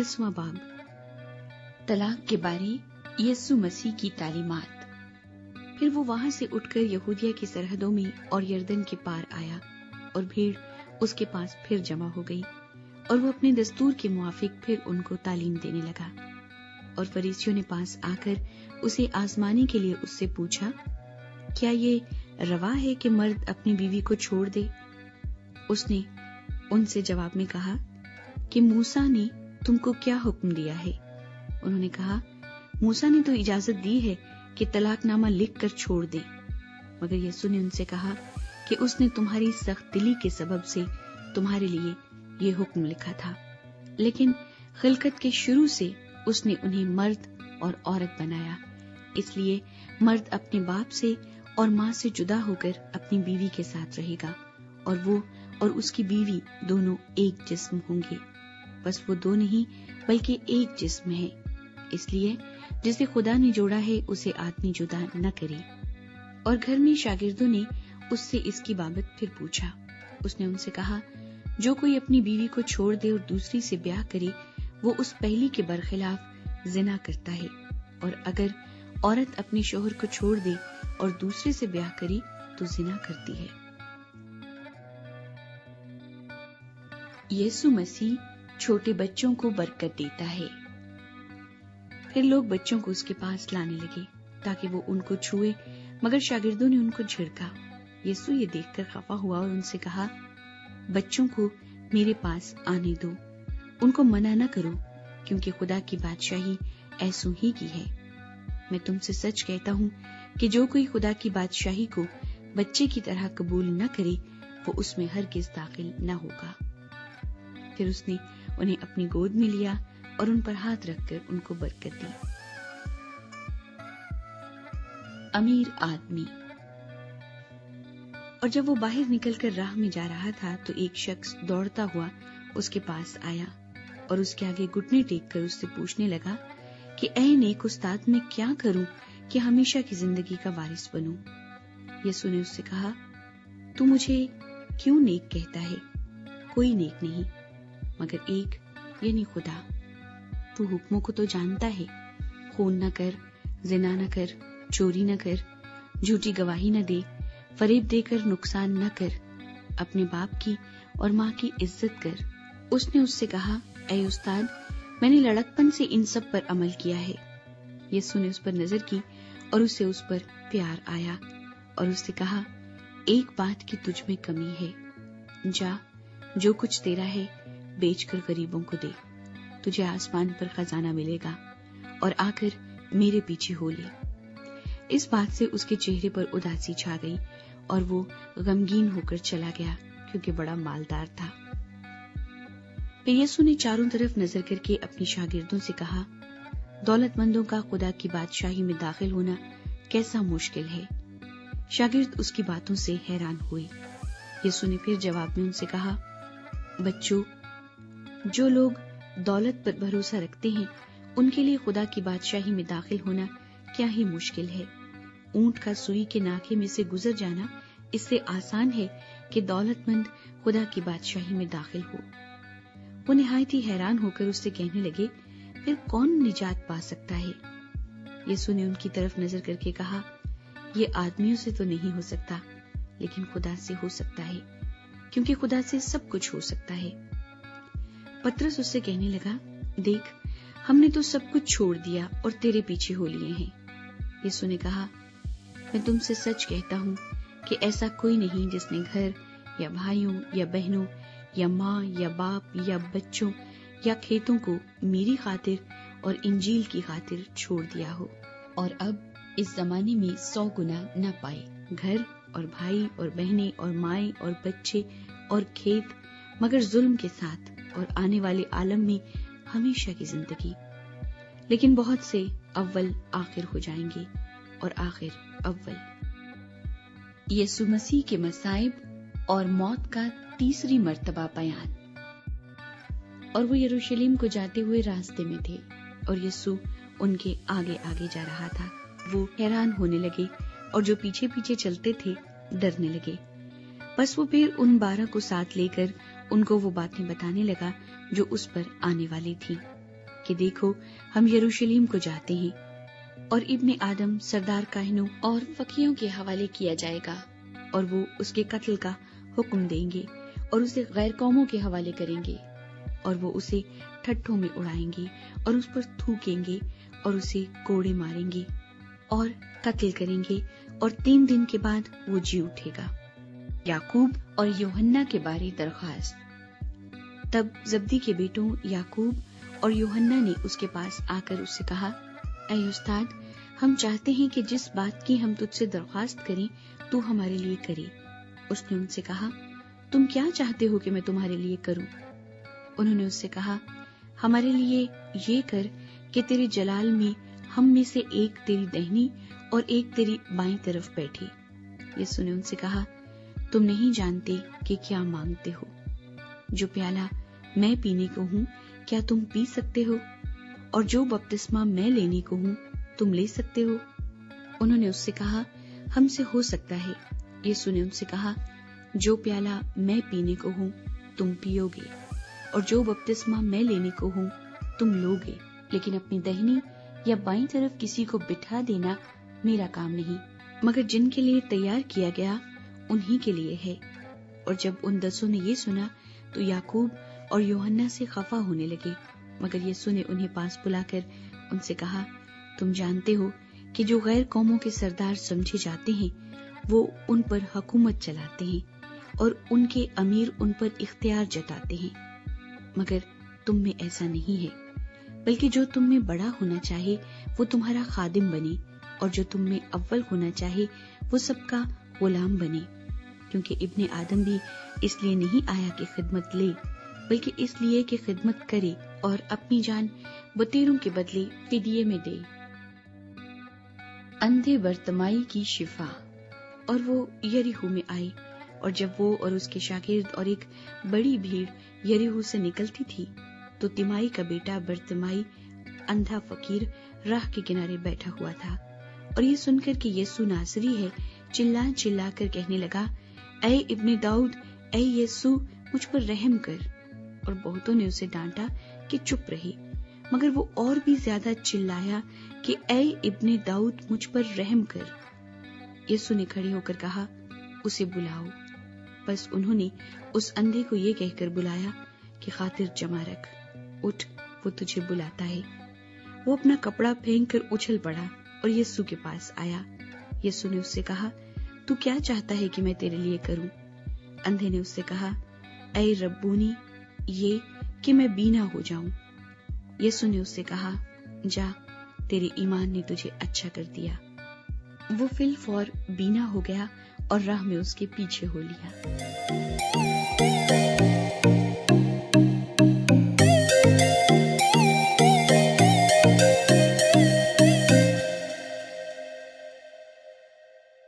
22واں باب، طلاق کے بارے یسوع مسیح کی تعلیمات۔ پھر وہ وہاں سے اٹھ کر یہودیہ کی سرحدوں میں اور یردن کے پار آیا، اور بھیڑ اس کے پاس پھر جمع ہو گئی، اور وہ اپنے دستور کے موافق پھر ان کو تعلیم دینے لگا۔ اور فریسیوں نے پاس آ کر اسے آزمانے کے لیے اس سے پوچھا، کیا یہ روا ہے کہ مرد اپنی بیوی کو چھوڑ دے؟ اس نے ان سے جواب میں کہا کہ موسیٰ نے تم کو کیا حکم دیا ہے؟ انہوں نے کہا، موسیٰ نے تو اجازت دی ہے کہ طلاق نامہ لکھ کر چھوڑ دیں۔ مگر یسوع نے ان سے کہا کہ اس نے تمہاری سخت دلی کے سبب سے تمہارے لیے یہ حکم لکھا تھا، لیکن خلقت کے شروع سے اس نے انہیں مرد اور عورت بنایا۔ اس لیے مرد اپنے باپ سے اور ماں سے جدا ہو کر اپنی بیوی کے ساتھ رہے گا، اور وہ اور اس کی بیوی دونوں ایک جسم ہوں گے۔ بس وہ دو نہیں بلکہ ایک جسم ہے۔ اس لیے جسے خدا نے جوڑا ہے اسے آدمی جدا نہ کرے۔ اور گھر میں شاگردوں نے اس سے اس کی بابت پھر پوچھا۔ اس نے ان سے کہا، جو کوئی اپنی بیوی کو چھوڑ دے اور دوسری سے بیاہ کرے، وہ اس پہلی کے برخلاف زنا کرتا ہے، اور اگر عورت اپنے شوہر کو چھوڑ دے اور دوسرے سے بیاہ کرے تو زنا کرتی ہے۔ یسوع مسیح چھوٹے بچوں کو برکت دیتا ہے۔ پھر لوگ بچوں کو اس کے پاس لانے لگے تاکہ وہ ان کو چھوئے، مگر شاگردوں نے ان کو جھڑکا۔ یسوع یہ دیکھ کر خفا ہوا اور ان سے کہا، بچوں کو میرے پاس آنے دو، ان کو منع نہ کرو، کیونکہ خدا کی بادشاہی ایسوں ہی کی ہے۔ میں تم سے سچ کہتا ہوں کہ جو کوئی خدا کی بادشاہی کو بچے کی طرح قبول نہ کرے، وہ اس میں ہرگز داخل نہ ہوگا۔ پھر اس نے انہیں اپنی گود میں لیا اور ان پر ہاتھ رکھ کر ان کو برکت دی۔ امیر آدمی۔ اور جب وہ باہر نکل کر راہ میں جا رہا تھا تو ایک شخص دوڑتا ہوا اس کے پاس آیا اور اس کے آگے گھٹنے ٹیک کر اس سے پوچھنے لگا کہ اے نیک استاد، میں کیا کروں کہ ہمیشہ کی زندگی کا وارث بنوں؟ یسوع نے اس سے کہا، تو مجھے کیوں نیک کہتا ہے؟ کوئی نیک نہیں مگر ایک، یعنی خدا۔ تو حکموں کو تو جانتا ہے، خون نہ کر، زنا نہ کر، چوری نہ کر، جھوٹی گواہی نہ دے، فریب دے کر نقصان نہ کر، اپنے باپ کی اور ماں کی عزت کر۔ اس نے اس سے کہا، اے استاد، میں نے لڑکپن سے ان سب پر عمل کیا ہے۔ یسوع نے اس پر نظر کی اور اسے اس پر پیار آیا اور اس سے کہا، ایک بات کی تجھ میں کمی ہے، جا، جو کچھ تیرا ہے بیچ کر غریبوں کو دے، تجھے آسمان پر خزانہ ملے گا، اور آ کر میرے پیچھے ہو لے۔ اس بات سے اس کے چہرے پر اداسی چھا گئی اور وہ غمگین ہو کر چلا گیا، کیونکہ بڑا مالدار تھا۔ پھر یسوع نے چاروں طرف نظر کر کے اپنے شاگردوں سے کہا، دولت مندوں کا خدا کی بادشاہی میں داخل ہونا کیسا مشکل ہے۔ شاگرد اس کی باتوں سے حیران ہوئے۔ یسوع نے پھر جواب میں ان سے کہا، بچوں، جو لوگ دولت پر بھروسہ رکھتے ہیں ان کے لیے خدا کی بادشاہی میں داخل ہونا کیا ہی مشکل ہے۔ اونٹ کا سوئی کے ناکے میں سے گزر جانا اس سے آسان ہے کہ دولت مند خدا کی بادشاہی میں داخل ہو۔ وہ نہایت ہی حیران ہو کر اس سے کہنے لگے، پھر کون نجات پا سکتا ہے؟ یسوع نے ان کی طرف نظر کر کے کہا، یہ آدمیوں سے تو نہیں ہو سکتا، لیکن خدا سے ہو سکتا ہے، کیونکہ خدا سے سب کچھ ہو سکتا ہے۔ پترس اس سے کہنے لگا، دیکھ، ہم نے تو سب کچھ چھوڑ دیا اور تیرے پیچھے ہو لیے ہیں۔ یسوع نے کہا، میں تم سے سچ کہتا ہوں کہ ایسا کوئی نہیں جس نے گھر یا بھائیوں یا بہنوں یا ماں یا باپ یا بچوں یا کھیتوں کو میری خاطر اور انجیل کی خاطر چھوڑ دیا ہو، اور اب اس زمانے میں 100 گنا نہ پائے، گھر اور بھائی اور بہنیں اور مائیں اور بچے اور کھیت، مگر ظلم کے ساتھ اور آنے والے عالم میں ہمیشہ کی زندگی۔ لیکن بہت سے اول آخر ہو جائیں گے اور آخر اول۔ یسوع مسیح کے مصائب اور موت کا تیسری مرتبہ بیان۔ اور وہ یروشلم کو جاتے ہوئے راستے میں تھے، اور یسوع ان کے آگے آگے جا رہا تھا۔ وہ حیران ہونے لگے اور جو پیچھے پیچھے چلتے تھے ڈرنے لگے۔ بس وہ پھر ان 12 کو ساتھ لے کر ان کو وہ باتیں بتانے لگا جو اس پر آنے والی تھی۔ کہ دیکھو ہم یروشلم کو جاتے ہیں اور ابن آدم سردار کاہنوں اور فقیہوں کے حوالے کیا جائے گا اور وہ اس کے قتل کا حکم دیں گے اور اسے غیر قوموں کے حوالے کریں گے اور وہ اسے ٹھٹھوں میں اڑائیں گے اور اس پر تھوکیں گے اور اسے کوڑے ماریں گے اور قتل کریں گے اور 3 دن کے بعد وہ جی اٹھے گا۔ یعقوب اور یوحنا کے بارے درخواست۔ تب زبدی کے بیٹوں یعقوب اور یوحنا نے اس کے پاس آ کر اس سے کہا، اے استاد، ہم چاہتے ہیں کہ جس بات کی ہم تجھ سے درخواست کریں تو ہمارے لیے کرے۔ اس نے ان سے کہا، تم کیا چاہتے ہو کہ میں تمہارے لیے کروں؟ انہوں نے اس سے کہا، ہمارے لیے یہ کر کہ تیرے جلال میں ہم میں سے ایک تیری دہنی اور ایک تیری بائیں طرف بیٹھے۔ یسوع نے ان سے کہا، تم نہیں جانتے کہ کیا مانگتے ہو۔ جو پیالہ میں پینے کو ہوں کیا تم پی سکتے ہو؟ اور جو بپتسمہ میں لینے کو ہوں تم لے سکتے ہو؟ انہوں نے اس سے کہا، ہم سے ہو سکتا ہے۔ یسوع نے ان سے کہا، جو پیالہ میں پینے کو ہوں تم پیو گے اور جو بپتسمہ میں لینے کو ہوں تم لو گے، لیکن اپنی دہنی یا بائیں طرف کسی کو بٹھا دینا میرا کام نہیں، مگر جن کے لیے تیار کیا گیا انہی کے لیے ہے۔ اور جب ان 10 نے یہ سنا تو یعقوب اور یوحنا سے خفا ہونے لگے، مگر یسوع نے انہیں پاس بلا کر ان سے کہا، تم جانتے ہو کہ جو غیر قوموں کے سردار سمجھے جاتے ہیں وہ ان پر حکومت چلاتے ہیں اور ان کے امیر ان پر اختیار جتاتے ہیں، مگر تم میں ایسا نہیں ہے، بلکہ جو تم میں بڑا ہونا چاہے وہ تمہارا خادم بنے، اور جو تم میں اول ہونا چاہے وہ سب کا غلام بنے، کیونکہ ابن آدم بھی اس لیے نہیں آیا کہ خدمت لے، بلکہ اس لیے کہ خدمت کرے اور اپنی جان بتیروں کے بدلے فدیے میں دے۔ اندھے برتمائی کی شفا۔ اور وہ یریحو میں آئے، اور جب وہ اور اس کے شاگرد اور ایک بڑی بھیڑ یریحو سے نکلتی تھی تو تیمائی کا بیٹا برتمائی اندھا فقیر راہ کے کنارے بیٹھا ہوا تھا، اور یہ سن کر کہ یسوع ناصری ہے چلا چلا کر کہنے لگا، اے ابن داؤد، اے یسوع مجھ پر رحم کر۔ اور بہتوں نے اسے ڈانٹا کہ چپ رہے، مگر وہ اور بھی زیادہ چلایا کہ اے ابن داؤد مجھ پر رحم کر۔ یسوع نے کھڑے ہو کر کہا، اسے بلاؤ۔ بس انہوں نے اس اندھے کو یہ کہہ کر بلایا کہ خاطر جمع رکھ، اٹھ، وہ تجھے بلاتا ہے۔ وہ اپنا کپڑا پھینک کر اچھل پڑا اور یسوع کے پاس آیا۔ یسوع نے اس سے کہا، تو کیا چاہتا ہے کہ میں تیرے لیے کروں؟ اندھے نے اس سے کہا، اے ربونی، یہ کہ میں بینا ہو جاؤں۔ یسوع نے اس سے کہا، جا، تیرے ایمان نے تجھے اچھا کر دیا۔ وہ فی الفور بینا ہو گیا اور راہ میں اس کے پیچھے ہو لیا۔